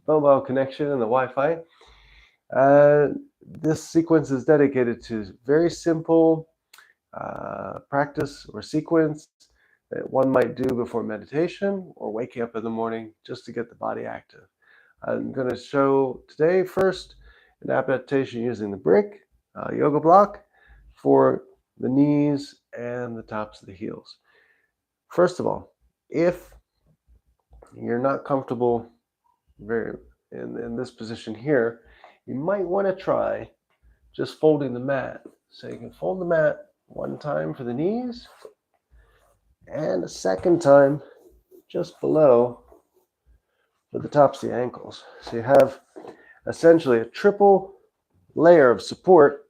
mobile connection and the Wi-Fi. This sequence is dedicated to very simple practice or sequence that one might do before meditation or waking up in the morning just to get the body active. I'm going to show today first an adaptation using the brick yoga block for the knees and the tops of the heels. First of all, if you're not comfortable in this position here, you might want to try just folding the mat. So you can fold the mat one time for the knees and a second time just below for the tops of the ankles. So you have essentially a triple layer of support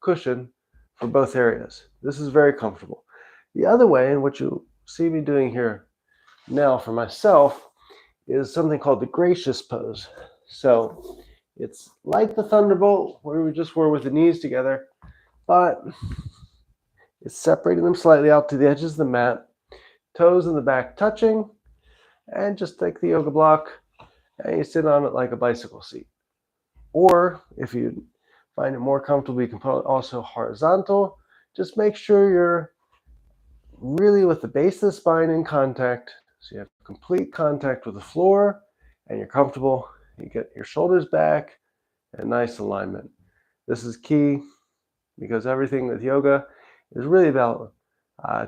cushion for both areas. This is very comfortable. The other way, and what you see me doing here now for myself, is something called the gracious pose. So it's like the thunderbolt where we just were with the knees together, but it's separating them slightly out to the edges of the mat, toes in the back touching, and just take the yoga block and you sit on it like a bicycle seat. Or if you find it more comfortable, you can put it also horizontal. Just make sure you're really with the base of the spine in contact, so you have complete contact with the floor and you're comfortable. You get your shoulders back and nice alignment. This is key because everything with yoga is really about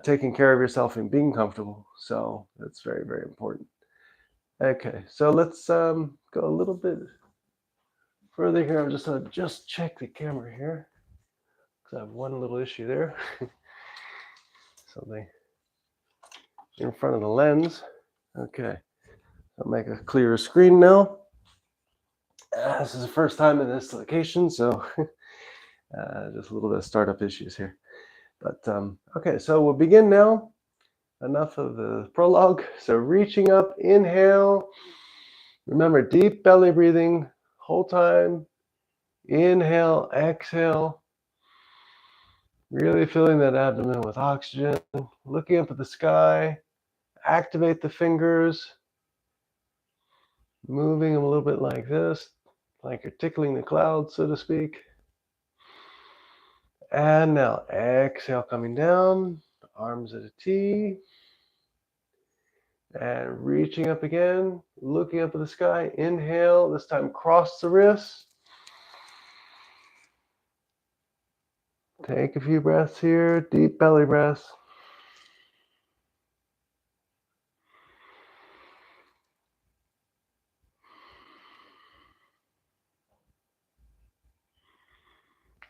taking care of yourself and being comfortable. So that's very, very important. Okay, so let's go a little bit further here. I'm just going to just check the camera here because I have one little issue there. Something in front of the lens. Okay, I'll make a clearer screen now. This is the first time in this location, so just a little bit of startup issues here. But okay, so we'll begin now. Enough of the prologue. So reaching up, inhale. Remember, deep belly breathing whole time. Inhale, exhale. Really filling that abdomen with oxygen. Looking up at the sky. Activate the fingers. Moving them a little bit like this, like you're tickling the clouds, so to speak. And now exhale, coming down, arms at a T. And reaching up again, looking up at the sky. Inhale, this time cross the wrists. Take a few breaths here, deep belly breaths.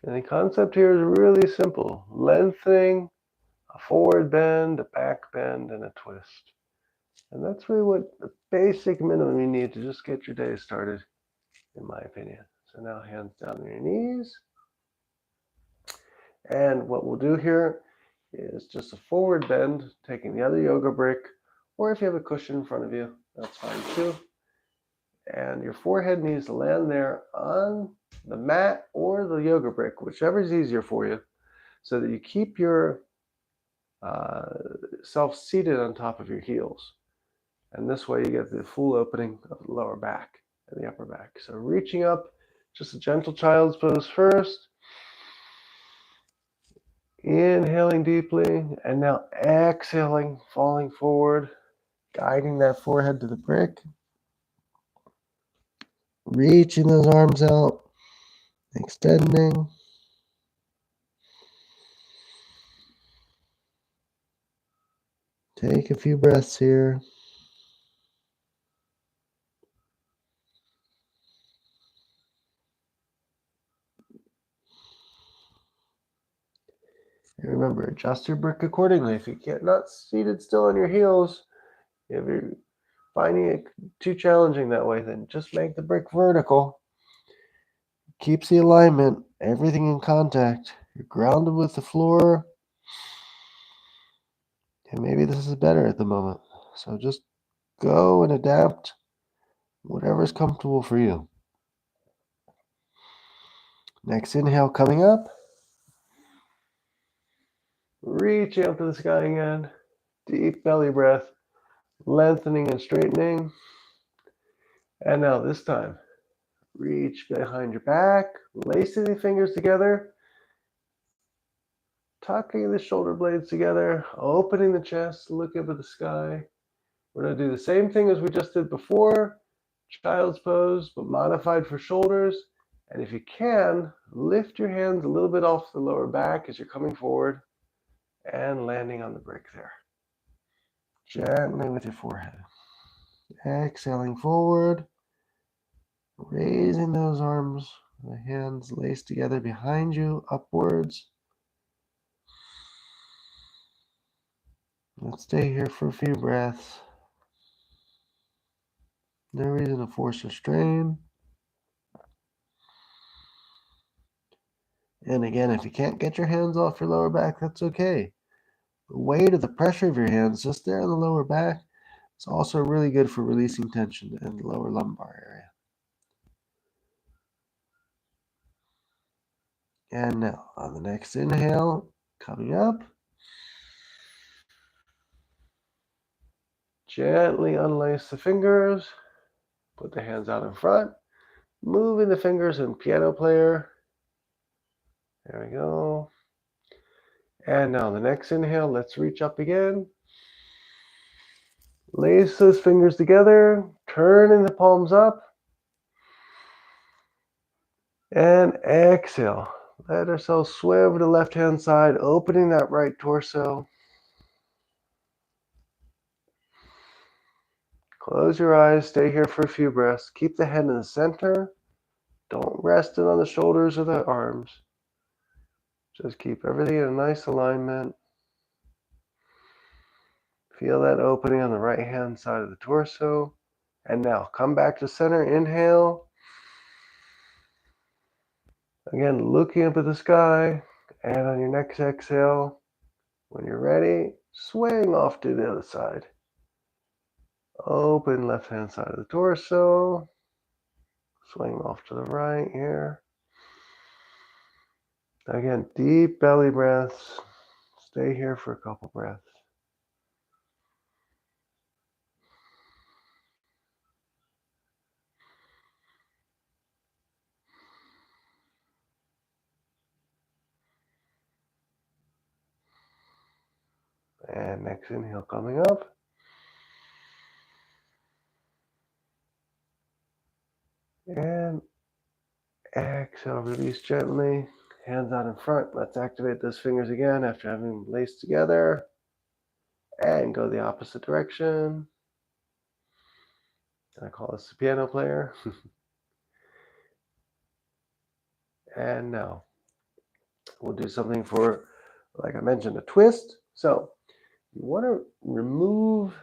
And the concept here is really simple. Lengthening, a forward bend, a back bend, and a twist. And that's really what the basic minimum you need to just get your day started, in my opinion. So now hands down on your knees. And what we'll do here is just a forward bend, taking the other yoga brick, or if you have a cushion in front of you, that's fine too. And your forehead needs to land there on the mat or the yoga brick, whichever is easier for you, so that you keep your self seated on top of your heels. And this way you get the full opening of the lower back and the upper back. So reaching up, just a gentle child's pose first. Inhaling deeply, and now exhaling, falling forward, guiding that forehead to the brick. Reaching those arms out, extending. Take a few breaths here. And remember, adjust your brick accordingly. If you get not seated still on your heels, if you're finding it too challenging that way, then just make the brick vertical. Keeps the alignment, everything in contact. You're grounded with the floor. And maybe this is better at the moment. So just go and adapt whatever's comfortable for you. Next inhale coming up. Reaching up to the sky again. Deep belly breath. Lengthening and straightening. And now this time, reach behind your back, lacing the fingers together, tucking the shoulder blades together, opening the chest, look up at the sky. We're going to do the same thing as we just did before, child's pose, but modified for shoulders. And if you can, lift your hands a little bit off the lower back as you're coming forward and landing on the brick there. Gently with your forehead. Exhaling forward, raising those arms, the hands laced together behind you, upwards. Let's stay here for a few breaths. No reason to force or strain. And again, if you can't get your hands off your lower back, that's okay. The weight of the pressure of your hands just there on the lower back is also really good for releasing tension in the lower lumbar area. And now, on the next inhale, coming up, gently unlace the fingers, put the hands out in front, moving the fingers in piano player. There we go. And now the next inhale, let's reach up again. Lace those fingers together, turning the palms up. And exhale. Let ourselves sway over to the left-hand side, opening that right torso. Close your eyes, stay here for a few breaths. Keep the head in the center. Don't rest it on the shoulders or the arms. Just keep everything in a nice alignment. Feel that opening on the right-hand side of the torso. And now, come back to center. Inhale. Again, looking up at the sky. And on your next exhale, when you're ready, swaying off to the other side. Open left-hand side of the torso. Swing off to the right here. Again, deep belly breaths. Stay here for a couple breaths. And next inhale coming up. And exhale, release gently. Hands out in front. Let's activate those fingers again after having them laced together. And go the opposite direction. I call this the piano player. And now we'll do something for, like I mentioned, a twist. So you want to remove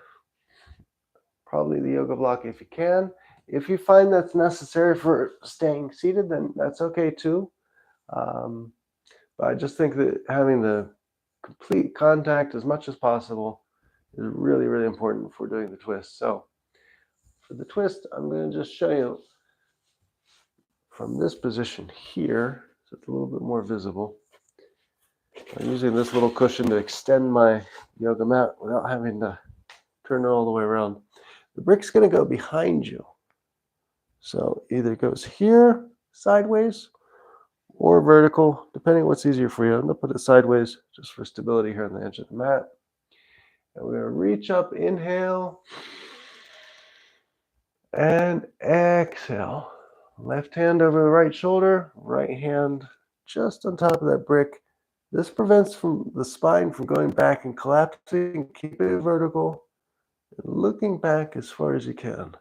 probably the yoga block if you can. If you find that's necessary for staying seated, then that's okay too. But I just think that having the complete contact as much as possible is really, really important for doing the twist. So for the twist, I'm going to just show you from this position here, so it's a little bit more visible. I'm using this little cushion to extend my yoga mat without having to turn it all the way around. The brick's going to go behind you. So either it goes here, sideways, or vertical, depending on what's easier for you. I'm going to put it sideways just for stability here on the edge of the mat. And we're going to reach up, inhale, and exhale. Left hand over the right shoulder, right hand just on top of that brick. This prevents the spine from going back and collapsing. Keep it vertical and looking back as far as you can.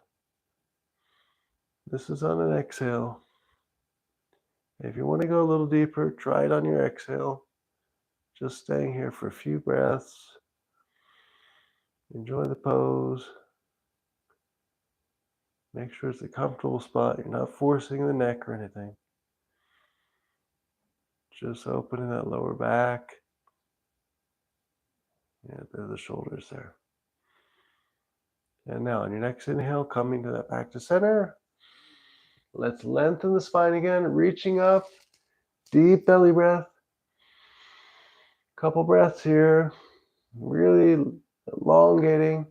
This is on an exhale. If you want to go a little deeper, try it on your exhale. Just staying here for a few breaths. Enjoy the pose. Make sure it's a comfortable spot. You're not forcing the neck or anything. Just opening that lower back. Yeah, there are the shoulders there. And now on your next inhale, coming to that back to center. Let's lengthen the spine again, reaching up. Deep belly breath. Couple breaths here. Really elongating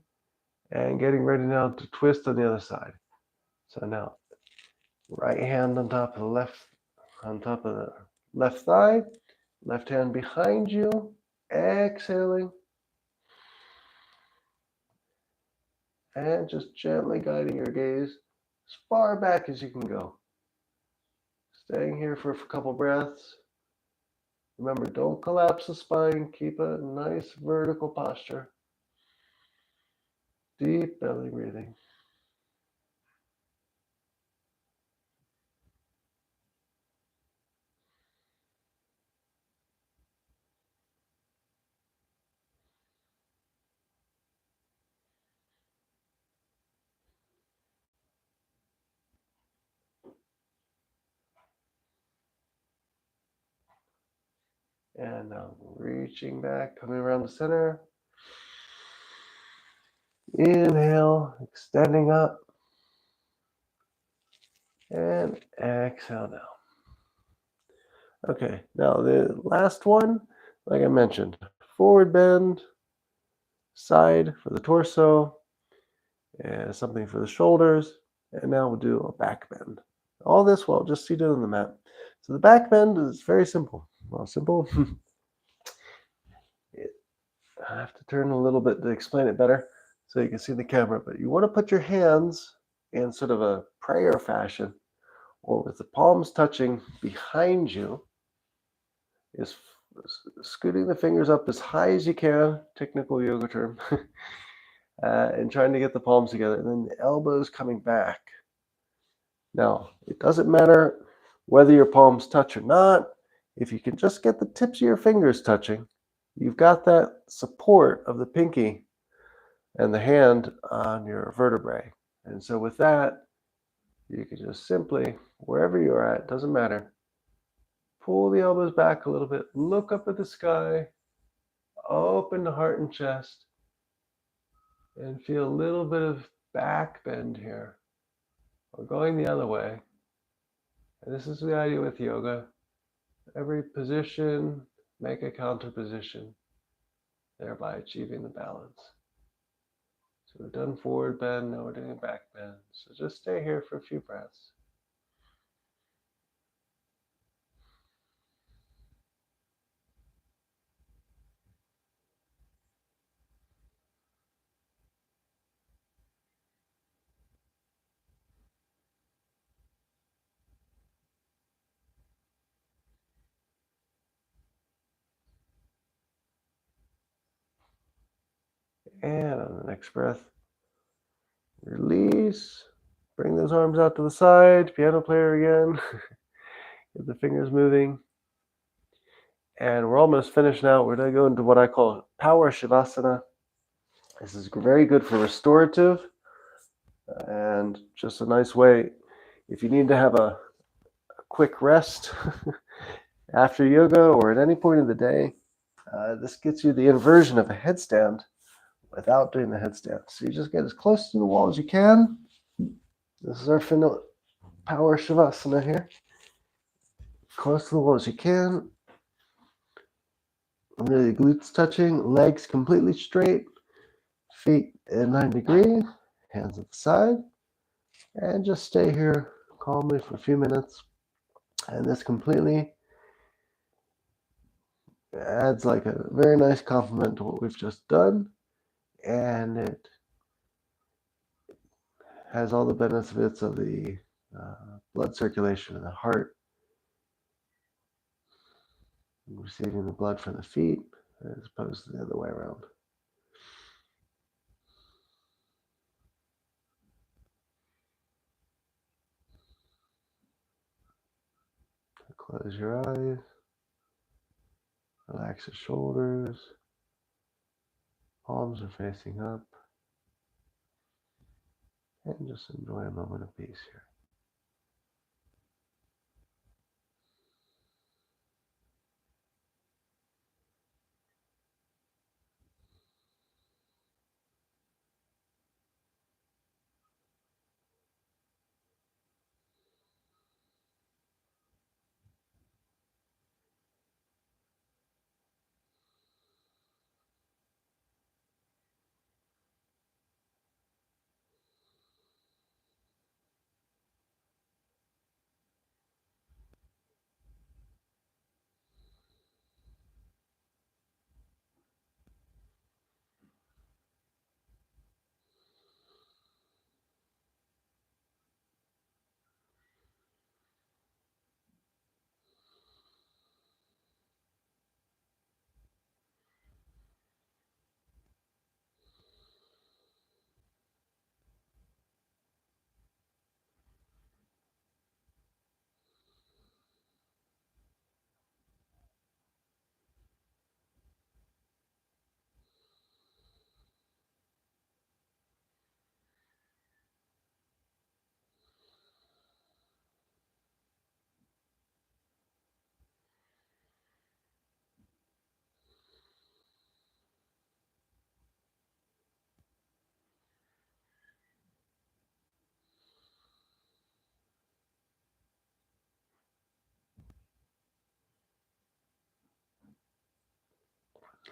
and getting ready now to twist on the other side. So now, right hand on top of the left thigh, left hand behind you, exhaling, and just gently guiding your gaze as far back as you can go. Staying here for a couple breaths. Remember, don't collapse the spine. Keep a nice vertical posture. Deep belly breathing. And now reaching back, coming around the center. Inhale, extending up. And exhale down. Okay, now the last one, like I mentioned, forward bend, side for the torso, and something for the shoulders. And now we'll do a back bend. All this while just seated on the mat. So the back bend is very simple. Well, simple. I have to turn a little bit to explain it better so you can see the camera. But you want to put your hands in sort of a prayer fashion, or with the palms touching behind you, is scooting the fingers up as high as you can, technical yoga term, and trying to get the palms together, and then the elbows coming back. Now, it doesn't matter whether your palms touch or not. If you can just get the tips of your fingers touching, you've got that support of the pinky and the hand on your vertebrae. And so with that, you can just simply, wherever you're at, doesn't matter, pull the elbows back a little bit, look up at the sky, open the heart and chest, and feel a little bit of back bend here, or going the other way. And this is the idea with yoga. Every position, make a counter position, thereby achieving the balance. So we've done forward bend, now we're doing a back bend. So just stay here for a few breaths. And on the next breath, release. Bring those arms out to the side. Piano player again. Get the fingers moving. And we're almost finished now. We're going to go into what I call power shavasana. This is very good for restorative and just a nice way if you need to have a quick rest after yoga or at any point of the day. This gets you the inversion of a headstand without doing the headstand. So you just get as close to the wall as you can. This is our power shavasana here. Close to the wall as you can. Really, glutes touching, legs completely straight, feet at 90 degrees, hands at the side, and just stay here calmly for a few minutes. And this completely adds like a very nice complement to what we've just done, and it has all the benefits of the blood circulation in the heart, receiving the blood from the feet as opposed to the other way around. Close your eyes, relax the shoulders, palms are facing up, and just enjoy a moment of peace here.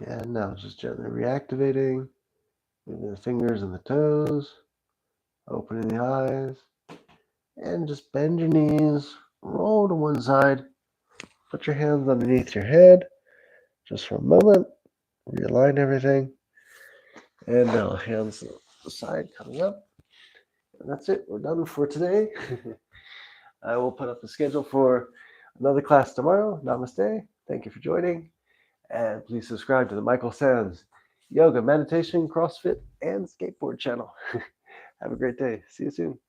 And now just gently reactivating, moving the fingers and the toes, opening the eyes, and just bend your knees, roll to one side, put your hands underneath your head just for a moment, realign everything, and now hands to the side coming up. And that's it, we're done for today. I will put up the schedule for another class tomorrow. Namaste. Thank you for joining. And please subscribe to the Michael Sands Yoga, Meditation, CrossFit, and Skateboard channel. Have a great day. See you soon.